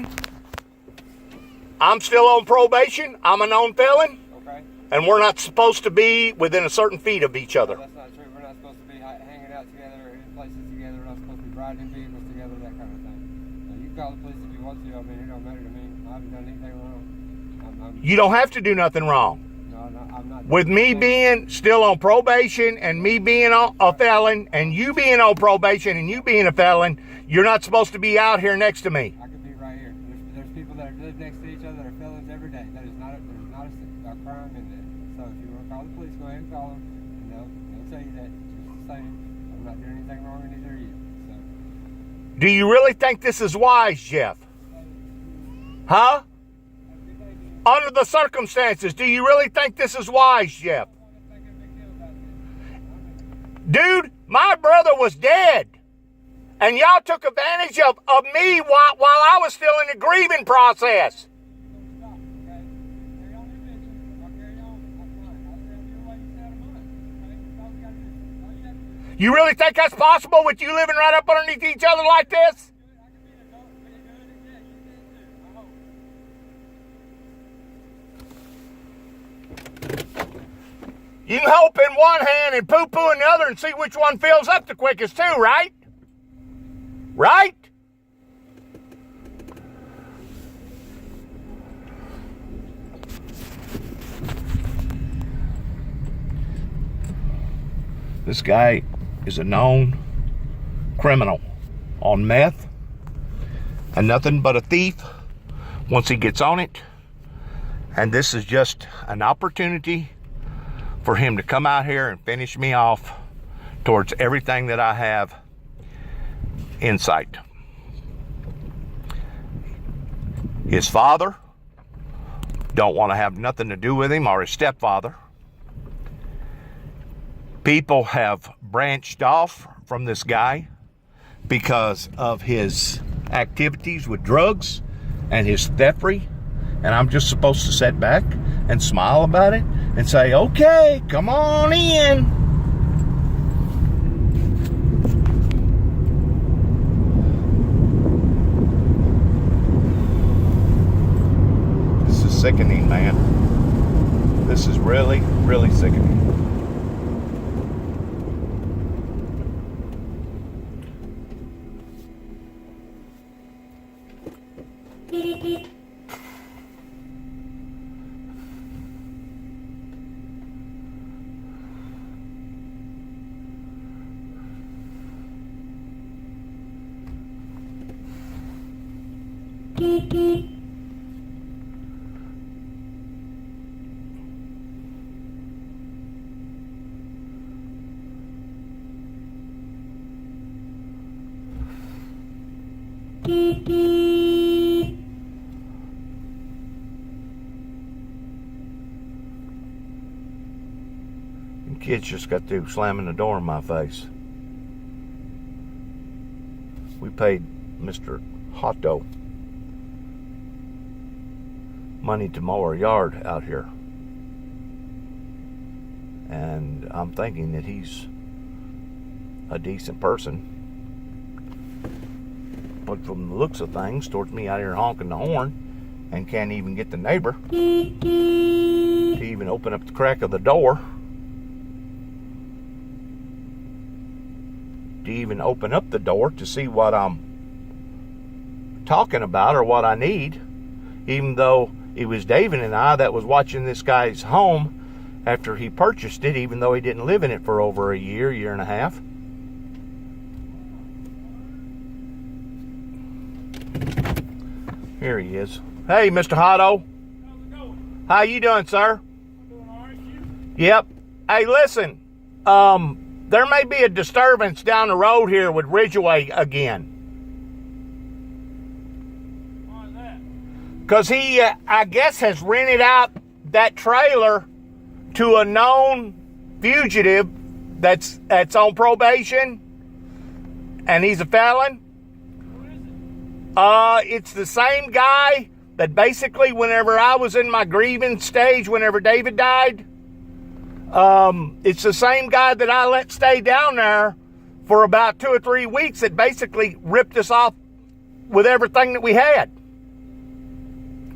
felon. I'm still on probation. I'm a known felon. Okay. And we're not supposed to be within a certain feet of each other. No, that's not true. We're not supposed to be hanging out together, in places together. We're not supposed to be riding in vehicles together, that kind of thing. Now, you can call the police if you want to. I mean, it don't matter to me. I haven't done anything wrong. You don't have to do nothing wrong. No, I'm not. With me being still on probation and me being a felon and you being on probation and you being a felon, you're not supposed to be out here next to me. I could be right here. There's people that live next to each other that are felons every day. There's not a crime in there. So if you want to call the police, go ahead and call them. And they'll tell you that just the same. I'm not doing anything wrong, and neither are you. So. Do you really think this is wise, Jeff? Huh? Under the circumstances, do you really think this is wise, Jeff? Dude, my brother was dead. And y'all took advantage of me while I was still in the grieving process. You really think that's possible with you living right up underneath each other like this? You can hope in one hand and poo-poo in the other and see which one fills up the quickest too, right? Right? This guy is a known criminal on meth and nothing but a thief once he gets on it. And this is just an opportunity for him to come out here and finish me off towards everything that I have in sight. His father don't want to have nothing to do with him, or his stepfather. People have branched off from this guy because of his activities with drugs and his theftery. And I'm just supposed to sit back and smile about it and say, okay, come on in. This is sickening, man. This is really, really sickening. Kids just got through slamming the door in my face. We paid Mr. Hotto money to mow our yard out here. And I'm thinking that he's a decent person. But from the looks of things, towards me out here honking the horn and can't even get the neighbor to even open up the crack of the door. To even open up the door to see what I'm talking about or what I need, even though it was David and I that was watching this guy's home after he purchased it, even though he didn't live in it for over a year and a half. Here he is. Hey, Mr. Hotto. How's it going? How you doing, sir? I'm doing all right, you? Yep. Hey, listen. There may be a disturbance down the road here with Ridgeway again. Why is that? Because he, I guess, has rented out that trailer to a known fugitive that's on probation, and he's a felon. Who is it? It's the same guy that basically, whenever I was in my grieving stage, whenever David died, it's the same guy that I let stay down there for about 2 or 3 weeks that basically ripped us off with everything that we had.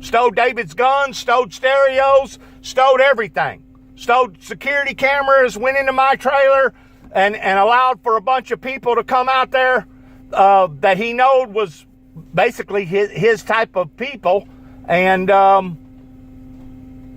Stole David's guns, stole stereos, stole everything. Stole security cameras, went into my trailer, and allowed for a bunch of people to come out there that he knowed was basically his type of people, and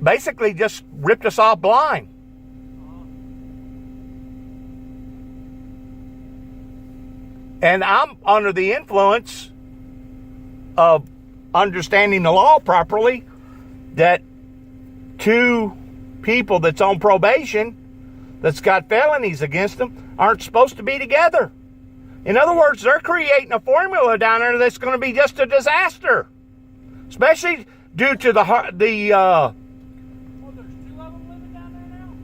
basically just ripped us off blind. And I'm under the influence of understanding the law properly, that two people that's on probation, that's got felonies against them, aren't supposed to be together. In other words, they're creating a formula down there that's going to be just a disaster, especially due to Well, there's 2 of them living down there now?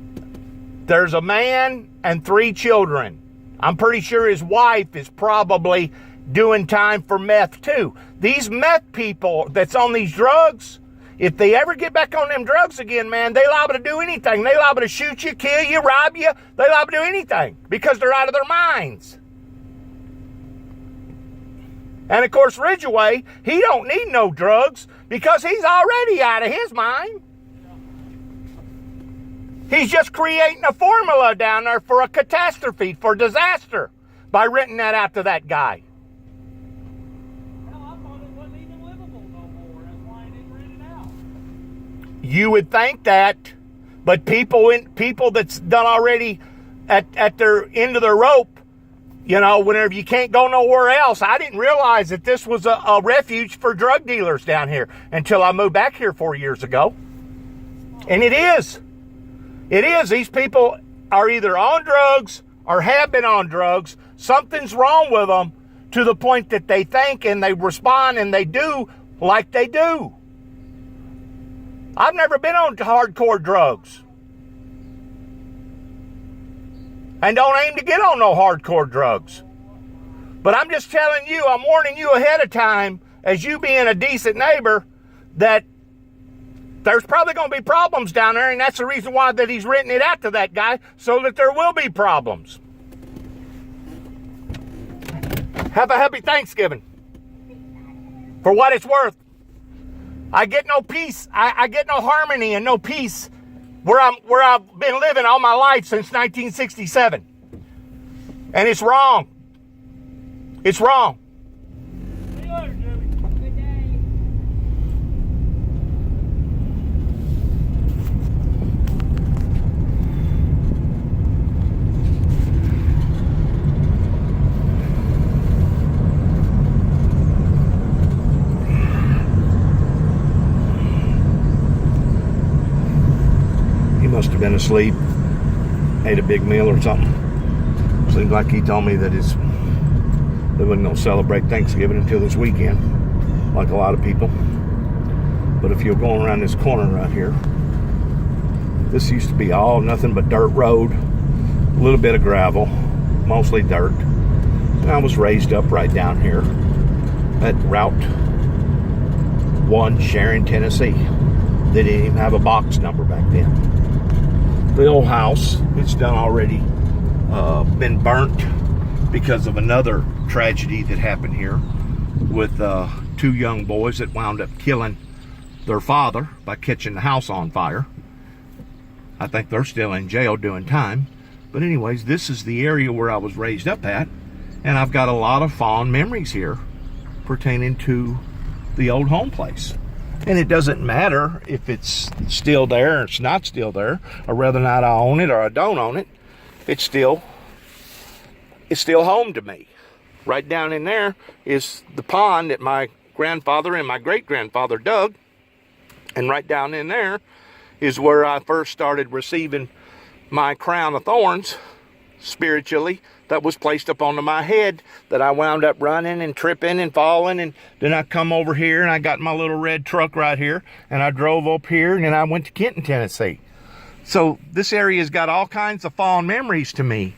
there's a man and 3 children. I'm pretty sure his wife is probably doing time for meth too. These meth people that's on these drugs, if they ever get back on them drugs again, man, they liable to do anything. They liable to shoot you, kill you, rob you. They liable to do anything because they're out of their minds. And of course, Ridgeway, he don't need no drugs because he's already out of his mind. He's just creating a formula down there for a catastrophe, for disaster, by renting that out to that guy. Hell, I thought it wasn't even livable no more. That's why I didn't rent it out. You would think that, but people that's done already at their end of their rope, you know, whenever you can't go nowhere else. I didn't realize that this was a refuge for drug dealers down here until I moved back here 4 years ago. And it is. It is. These people are either on drugs or have been on drugs. Something's wrong with them to the point that they think and they respond and they do like they do. I've never been on hardcore drugs. And don't aim to get on no hardcore drugs. But I'm just telling you, I'm warning you ahead of time, as you being a decent neighbor, that there's probably going to be problems down there, and that's the reason why that he's renting it out to that guy, so that there will be problems. Have a happy Thanksgiving. For what it's worth. I get no peace. I get no harmony and no peace where I've been living all my life since 1967. And it's wrong. It's wrong. See you later, Jimmy. Good day. He must have been asleep, ate a big meal or something. Seems like he told me that they wasn't going to celebrate Thanksgiving until this weekend, like a lot of people. But if you're going around this corner right here, this used to be all nothing but dirt road, a little bit of gravel, mostly dirt. And I was raised up right down here at Route 1, Sharon, Tennessee. They didn't even have a box number back then. The old house, it's done already been burnt because of another tragedy that happened here with 2 young boys that wound up killing their father by catching the house on fire. I think they're still in jail doing time. But anyways, this is the area where I was raised up at, and I've got a lot of fond memories here pertaining to the old home place. And it doesn't matter if it's still there or it's not still there, or whether or not I own it or I don't own it. It's still home to me. Right down in there is the pond that my grandfather and my great-grandfather dug. And right down in there is where I first started receiving my crown of thorns spiritually that was placed up onto my head, that I wound up running and tripping and falling. And then I come over here and I got my little red truck right here and I drove up here and then I went to Kenton, Tennessee. So this area's got all kinds of fond memories to me.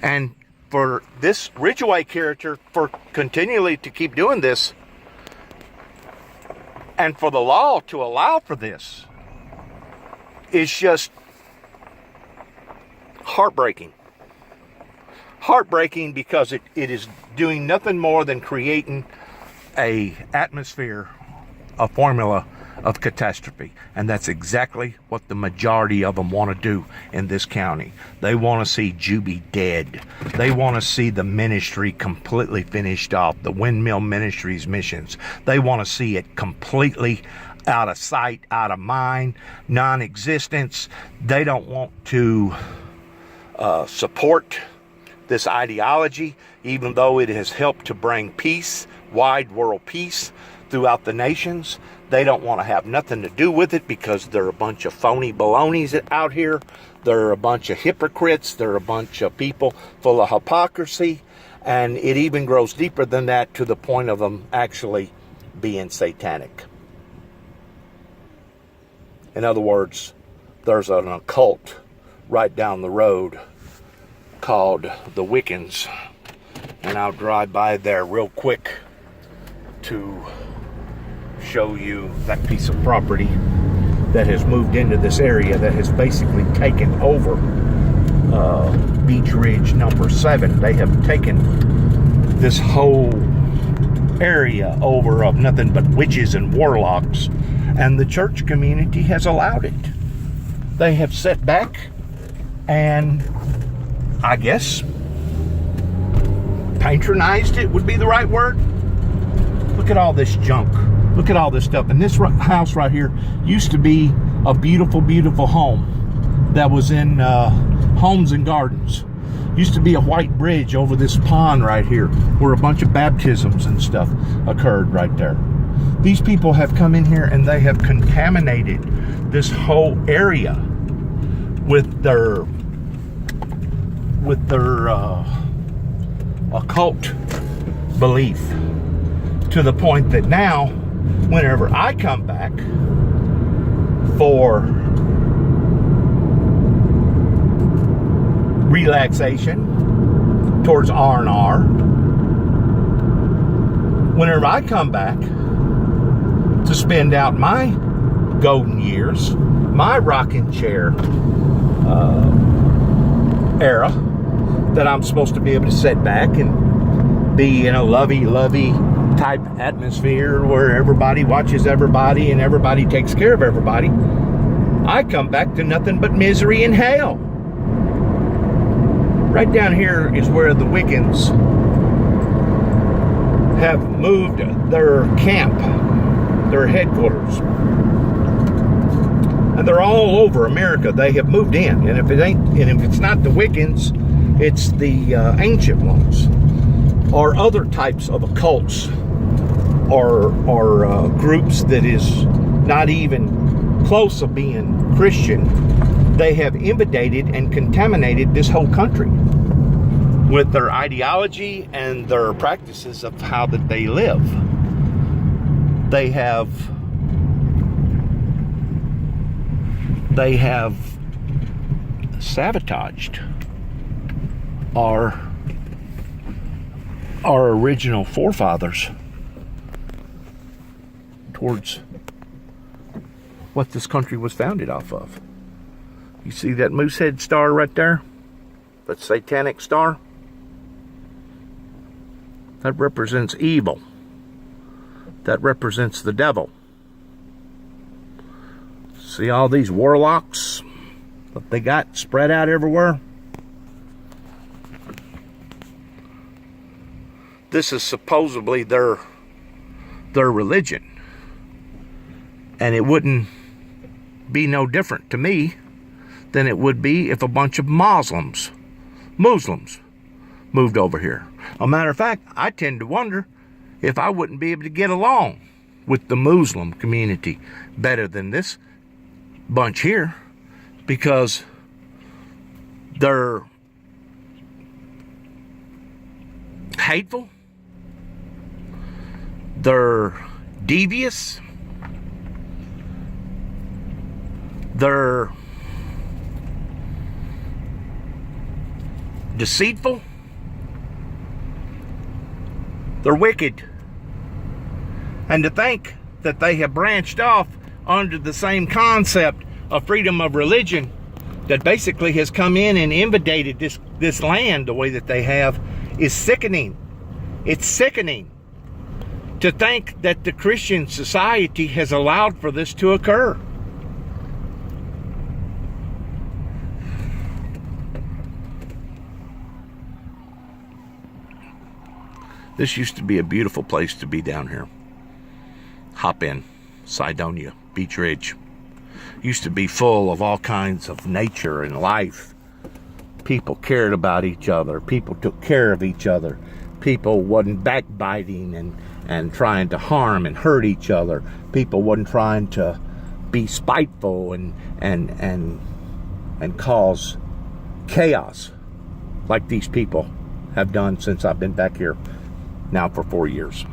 And for this Ridgeway character for continually to keep doing this, and for the law to allow for this, is just heartbreaking. Heartbreaking because it is doing nothing more than creating a atmosphere, a formula of catastrophe. And that's exactly what the majority of them want to do in this county. They want to see Juby dead. They want to see the ministry completely finished off, the Windmill Ministries missions. They want to see it completely out of sight, out of mind, non-existence. They don't want to support this ideology, even though it has helped to bring peace, wide world peace throughout the nations. They don't want to have nothing to do with it because they're a bunch of phony balonies out here. They're a bunch of hypocrites. They're a bunch of people full of hypocrisy. And it even grows deeper than that, to the point of them actually being satanic. In other words, there's an occult right down the road called the Wiccans. And I'll drive by there real quick to show you that piece of property that has moved into this area, that has basically taken over Beach Ridge number 7. They have taken this whole area over of nothing but witches and warlocks, and the church community has allowed it. They have sat back and, I guess, patronized it would be the right word. Look at all this junk. Look at all this stuff. And this house right here used to be a beautiful, beautiful home that was in Homes and Gardens. Used to be a white bridge over this pond right here where a bunch of baptisms and stuff occurred right there. These people have come in here and they have contaminated this whole area with their occult belief, to the point that now whenever I come back for relaxation towards R&R, whenever I come back to spend out my golden years, my rocking chair era, that I'm supposed to be able to sit back and be in a lovey type atmosphere where everybody watches everybody and everybody takes care of everybody, I come back to nothing but misery and hell. Right down here is where the Wiccans have moved their camp, their headquarters. And they're all over America. They have moved in. And if it's not the Wiccans, it's the ancient ones, or other types of occults, or groups that is not even close of being Christian. They have invaded and contaminated this whole country with their ideology and their practices of how that they live. They have sabotaged our original forefathers towards what this country was founded off of. You see that Moosehead star right there? That satanic star? That represents evil. That represents the devil. See all these warlocks that they got spread out everywhere? This is supposedly their religion. And it wouldn't be no different to me than it would be if a bunch of Muslims moved over here. As a matter of fact, I tend to wonder if I wouldn't be able to get along with the Muslim community better than this bunch here, because they're hateful, they're devious, they're deceitful, they're wicked. And to think that they have branched off under the same concept of freedom of religion that basically has come in and invaded this land the way that they have is sickening. It's sickening. to think that the Christian society has allowed for this to occur. This used to be a beautiful place to be down here. Hop in, Cydonia, Beach Ridge. Used to be full of all kinds of nature and life. People cared about each other. People took care of each other. People wasn't backbiting and trying to harm and hurt each other. People wasn't trying to be spiteful and cause chaos like these people have done since I've been back here now for 4 years.